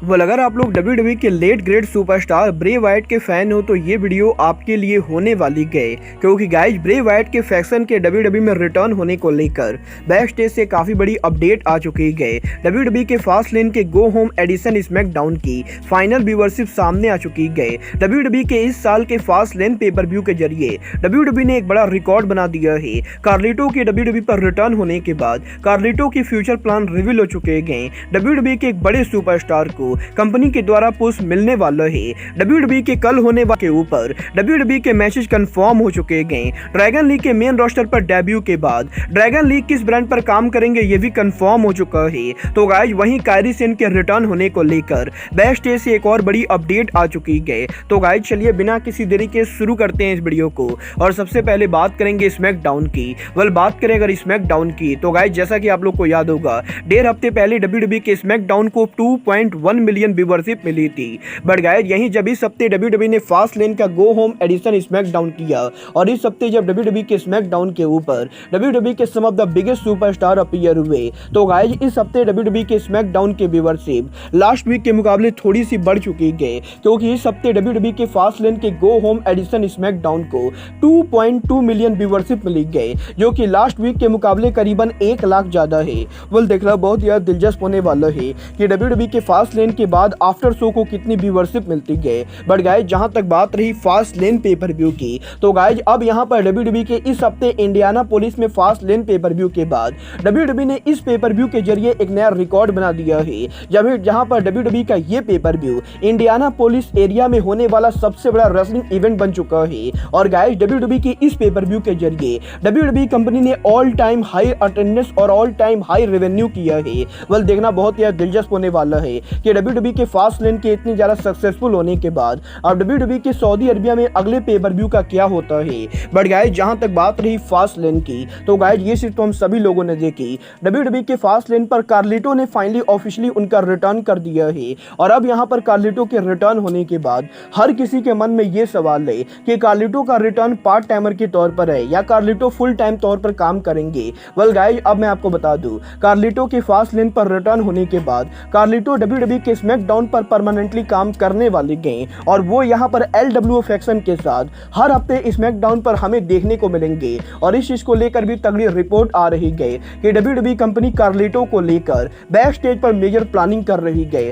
Well अगर आप लोग WWE के late great superstar Bray Wyatt के फैन हो तो ये वीडियो आपके लिए होने वाली गए, क्योंकि गाइज ब्रे वाइट के फैक्शन के WWE में रिटर्न होने को लेकर बैक स्टेज से काफी बड़ी अपडेट आ चुकी है। WWE के फास्ट लेन के गो होम एडिशन स्मैकडाउन की फाइनल व्यूअरशिप सामने आ चुकी है। WWE के इस साल के फास्ट लेन पेपर व्यू के जरिए WWE ने एक बड़ा रिकॉर्ड बना दिया है। कार्लिटो के WWE पर रिटर्न होने के बाद कार्लिटो की फ्यूचर प्लान रिवील हो चुके हैं। WWE के एक बड़े सुपरस्टार को कंपनी के द्वारा पुश मिलने वाला है। WWE के कल होने वाले के ऊपर WWE के मैचेस कंफर्म हो चुके हैं। ड्रैगन लीग के मेन रोस्टर पर डेब्यू के बाद ड्रैगन लीग किस ब्रांड पर काम करेंगे ये भी कंफर्म हो चुका है। तो गाइज वहीं कायरी सेन के रिटर्न होने को लेकर बैक स्टेज से एक और बड़ी अपडेट आ चुकी है। तो गाइज चलिए बिना किसी देरी के शुरू करते हैं इस वीडियो को, और सबसे पहले बात करेंगे स्मैकडाउन की। बात करें अगर स्मैकडाउन की तो गाइज जैसा कि आप लोग को याद होगा 1.5 हफ्ते पहले WWE के स्मैकडाउन को 2.1 मिलियन व्यूअरशिप मिली थी। बट गाइज यहीं जब इस हफ्ते WWE ने फास्ट लेन का गो होम एडिशन स्मैकडाउन किया, और इस हफ्ते जब WWE के स्मैकडाउन के ऊपर WWE के some of the biggest superstar appear हुए, तो गाइज इस हफ्ते WWE के स्मैकडाउन के व्यूअरशिप लास्ट वीक के मुकाबले थोड़ी सी बढ़ चुकी है, क्योंकि इस हफ्ते WWE के फास्ट लेन के गो होम एडिशन स्मैकडाउन को 2.2 मिलियन व्यूअरशिप मिली गई, जो कि लास्ट वीक के मुकाबले करीबन 1 लाख ज्यादा है। देखना बहुत यार दिलचस्प होने वाला है कि WWE के फास्ट लेन के बाद आफ्टर शो को कितनी व्यूअरशिप मिलती है। बट गाइज जहां तक बात रही फास्ट लेन पेपर व्यू की, तो गाइज अब यहां पर WWE के इस हफ्ते इंडियानापोलिस में फास्ट लेन पेपर व्यू के बाद WWE ने इस पेपर व्यू के जरिए एक नया रिकॉर्ड बना दिया है, जहां पर WWE का ये पेपर व्यू इंडियानापोलिस एरिया में होने वाला सबसे बड़ा रेसलिंग इवेंट बन चुका है। और गाइज WWE के इस पेपर व्यू के जरिए WWE कंपनी ने ऑल टाइम हाई अटेंडेंस और ऑल टाइम हाई रेवेन्यू किया है। देखना बहुत ही दिलचस्प होने वाला है कि WWE के फास्ट लेन के इतनी ज्यादा सक्सेसफुल होने के बाद अब WWE के सऊदी अरबिया में अगले पेपर व्यू का क्या होता है। बट गाइज जहां तक बात रही फास्ट लेन की, तो गाइज ये सिर्फ तो हम सभी लोगों ने देखी, WWE के फास्ट लेन पर कार्लिटो ने फाइनली ऑफिशियली उनका रिटर्न कर दिया है। और अब यहां पर कार्लिटो के रिटर्न होने के बाद हर किसी के मन में ये सवाल है कि कार्लिटो का रिटर्न पार्ट टाइमर के तौर पर है या कार्लिटो फुल टाइम तौर पर काम करेंगे। गाइज अब मैं आपको बता दूं, कार्लिटो के फास्ट लेन पर रिटर्न होने के बाद कार्लिटो WWE के स्मैकडाउन पर परमानेंटली काम करने वाले गए, और वो यहाँ पर LWO फैक्शन के साथ हर हफ्ते स्मैकडाउन पर हमें देखने को मिलेंगे। और इस चीज को लेकर भी तगड़ी रिपोर्ट आ रही है कि WWE कंपनी कार्लिटो को लेकर बैक स्टेज पर मेजर प्लानिंग कर रही है।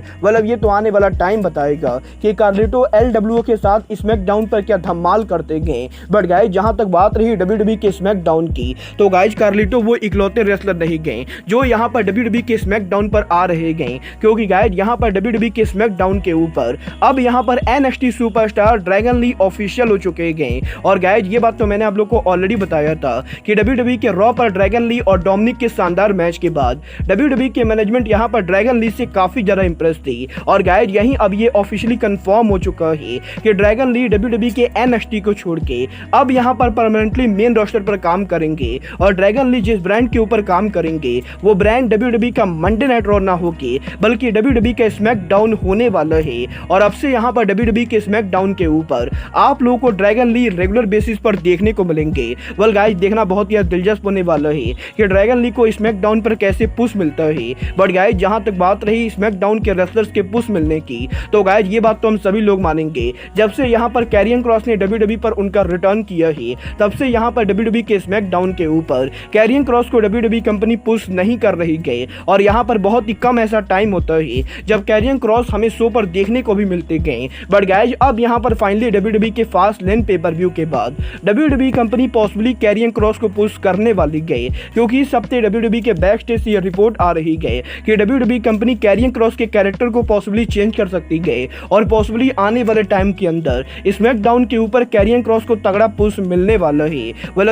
ये तो आने वाला टाइम बताएगा कि कार्लिटो LWO के साथ स्मैकडाउन पर क्या धमाल करते गए। बट गाइज जहां तक बात रही WWE के स्मैकडाउन की, तो गाइज कार्लिटो वो इकलौते रेसलर नहीं गए जो यहाँ पर WWE के स्मैकडाउन पर आ रहे गए, क्योंकि गाइज यहाँ पर WWE के स्मैकडाउन के ऊपर अब यहाँ पर NXT superstar Dragon Lee official हो चुके गए। और गाइज ये बात तो मैंने आप लोग को ऑलरेडी बताया था कि WWE के रॉ पर ड्रैगन ली और डोमिनिक के शानदार मैच के बाद WWE के मैनेजमेंट यहाँ पर ड्रैगन ली से काफी ज्यादा इंप्रेस थी। और गाइज यहीं अब ये ऑफिशियली कंफर्म हो चुका है कि ड्रैगन ली WWE के NXT को छोड़ के अब यहाँ पर परमानेंटली मेन रोस्टर पर काम करेंगे। और ड्रैगन ली जिस ब्रांड के ऊपर काम करेंगे वो ब्रांड WWE का मंडे नाइट रॉ ना होके बल्कि WWE का स्मैकडाउन होने वाला है। और अब से यहाँ पर WWE के स्मैकडाउन के ऊपर आप लोगों को ड्रैगन ली रेगुलर बेसिस पर देखने को मिलेंगे। गाइज देखना बहुत ही दिलचस्प होने वाला है कि ड्रैगन ली को स्मैकडाउन पर कैसे पुश मिलता है। बट गाइज जहां तक बात रही स्मैकडाउन के रेसलर्स के पुश मिलने की, तो गाइज ये बात तो हम सभी लोग मानेंगे, जब से यहाँ पर कैरियन क्रॉस ने WWE पर उनका रिटर्न किया है तब से यहाँ पर WWE के स्मैकडाउन के ऊपर कैरियन क्रॉस को WWE कंपनी पुश नहीं कर रही गए। और यहाँ पर बहुत ही कम ऐसा टाइम होता है जब कैरियन क्रॉस हमें शो पर देखने को भी मिलते गए। बट गाइज अब यहाँ पर फाइनली WWE के फास्ट लेन पेपर व्यू के बाद WWE company possibly Karrion Kross को पुश करने वाली गए, क्योंकि इस हफ्ते WWE के बैक स्टेज से यह रिपोर्ट आ रही है कि WWE कंपनी कैरियन क्रॉस के कैरेक्टर को पॉसिबली चेंज कर सकती है, और पॉसिबली आने वाले टाइम के अंदर स्मैकडाउन के ऊपर कैरियन क्रॉस को तगड़ा पुश मिलने वाला है।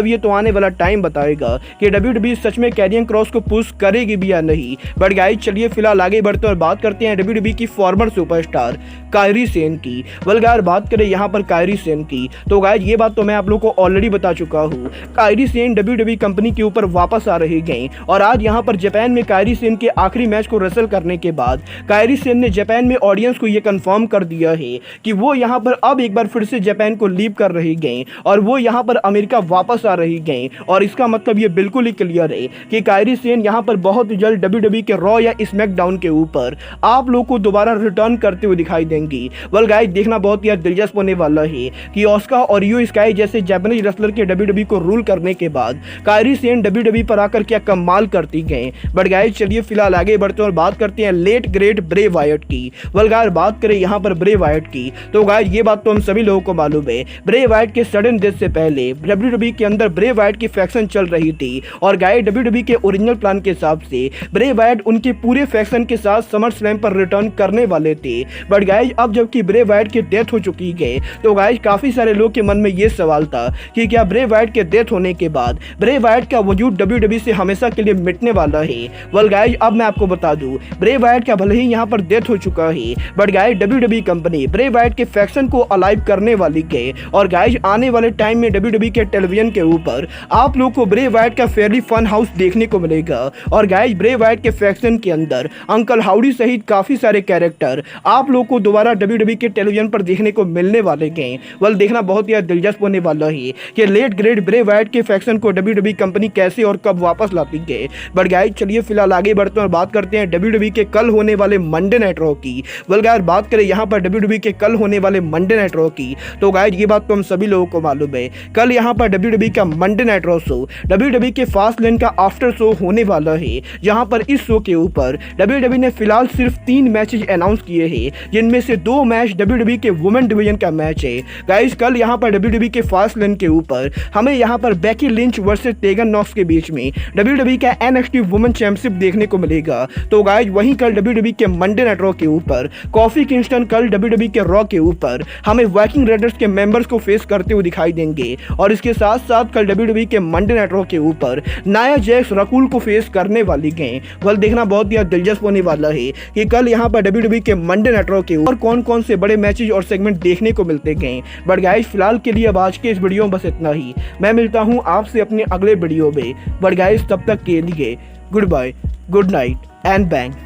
ये तो आने वाला टाइम बताएगा कि WWE सच में कैरियन क्रॉस को पुश करेगी भी या नहीं। बट गाइज चलिए फिलहाल आगे बढ़ते और बात करते हैं WWE की फॉर्मर सुपरस्टार कायरी सेन की। गाइज बात करें यहाँ पर कायरी सेन की, तो गाइज ये बात तो मैं आप लोग को ऑलरेडी बता चुका हूँ, कायरी सेन WWE कंपनी के ऊपर वापस आ रही गई। और आज यहाँ पर जापान में कायरी सेन के आखिरी मैच को रेसल करने के बाद कायरी सेन ने जापान में ऑडियंस को यह कंफर्म कर दिया है कि वो यहाँ पर अब एक बार फिर से जापान को लीव कर रही गई और वो यहाँ पर अमेरिका वापस आ रही गई। और इसका मतलब ये बिल्कुल ही क्लियर है कि कायरी सेन यहाँ पर बहुत जल्द WWE के रॉ या स्मैकडाउन के ऊपर आप आप लोग को दोबारा रिटर्न करते हुए दिखाई देंगी। वेल गाइस, देखना बहुत ही दिलचस्प होने वाला है कि ऑस्का और रियो स्काई जैसे जापानीज रेसलर के डब्ल्यूडब्ल्यूई को रूल करने के बाद कायरी सेन डब्ल्यूडब्ल्यूई पर आकर क्या कमाल करती गए। बट गाइस चलिए फिलहाल आगे बढ़ते हैं और बात करते हैं लेट ग्रेट ब्रे वायट की। वेल गाइस, बात करें यहाँ पर ब्रे वायट की तो गाइस ये बात तो हम सभी लोगों को मालूम है, ब्रे वायट के सडन डेथ से पहले डब्ल्यूडब्ल्यूई के अंदर ब्रे वायट की फैक्शन चल रही थी और गाइस डब्ल्यूडब्ल्यूई के ओरिजिनल प्लान के हिसाब से ब्रे वायट उनके पूरे फैक्शन के साथ समर स्लैम पर रिटर्न करने वाले थे। बट गाइस अब जबकि ब्रे वायट की डेथ हो चुकी है तो गाइस काफी सारे लोग के मन में ये सवाल था कि क्या ब्रे वायट के डेथ होने के बाद ब्रे वायट का वजूद डब्ल्यूडब्ल्यूई से हमेशा के लिए मिटने वाला है। वेल गाइस, अब मैं आपको बता दूं, ब्रे वायट का भले ही यहाँ पर डेथ हो चुका है बट गाइस डब्ल्यूडब्ल्यूई कंपनी ब्रे वायट के फैक्शन को अलाइव करने वाली है और गाइस आने वाले टाइम में डब्ल्यूडब्ल्यूई के टेलीविजन के ऊपर आप लोग को ब्रे वायट का फेयरली फन हाउस देखने को मिलेगा और गाइस ब्रे वायट के फैक्शन के अंदर अंकल हाउडी सहित काफी सारे कैरेक्टर आप लोग को दोबारा डब्ल्यूडब्ल्यूई के टेलीविजन पर देखने को मिलने वाले हैं। वेल देखना बहुत ही दिलचस्प होने वाला है कि लेट ग्रेट ब्रे वायट के फैक्शन को डब्ल्यूडब्ल्यूई कंपनी कैसे और कब वापस लाती है। बट गाइस चलिए फिलहाल आगे बढ़ते हैं और बात करते हैं डब्ल्यूडब्ल्यूई के कल होने वाले मंडे नाइट रॉ की। वेल गाइस, बात करें यहाँ पर डब्ल्यूडब्ल्यूई के कल होने वाले मंडे नाइट रॉ की तो गाइस ये बात तो हम सभी लोगों को मालूम है, कल यहाँ पर डब्ल्यूडब्ल्यूई का Monday night raw show WWE के फास्ट लेन का आफ्टर शो होने वाला है। जहां पर इस शो के ऊपर डब्ल्यूडब्ल्यूई ने फिलहाल सिर्फ 3 मैचेस अनाउंस किए हैं जिनमें से 2 मैच डब्ल्यूडब्ल्यूई के वुमेन डिवीजन का मैच है। गाइस कल यहां पर डब्ल्यूडब्ल्यूई के फास्ट लेन के ऊपर हमें यहां पर Becky Lynch versus Tegan Nox के बीच में डब्ल्यूडब्ल्यूई का एनएक्सटी वुमेन चैंपियनशिप देखने को मिलेगा। तो गाइस वहीं कल डब्ल्यूडब्ल्यूई के मंडे नाइट रॉ के ऊपर कॉफी किंगस्टन कल डब्ल्यूडब्ल्यूई के रॉ के ऊपर हमें वाइकिंग रेडर्स के मेंबर्स को फेस करते हुए दिखाई देंगे और इसके साथ साथ कल डब्ल्यूडब्ल्यूई के मंडे नाइट रॉ के ऊपर नाया जैक्स रकूल को फेस करने वाली हैं। वल देखना बहुत ही दिलचस्प होने वाला है कि कल यहाँ पर डब्ल्यूडब्ल्यूई के मंडे नाइट रॉ के ऊपर कौन कौन से बड़े मैचेस और सेगमेंट देखने को मिलते हैं। बट गाइस फिलहाल के लिए अब आज के इस वीडियो में बस इतना ही। मैं मिलता हूँ आपसे अपने अगले वीडियो में। बट गाइस तब तक के लिए good bye, good night and bang.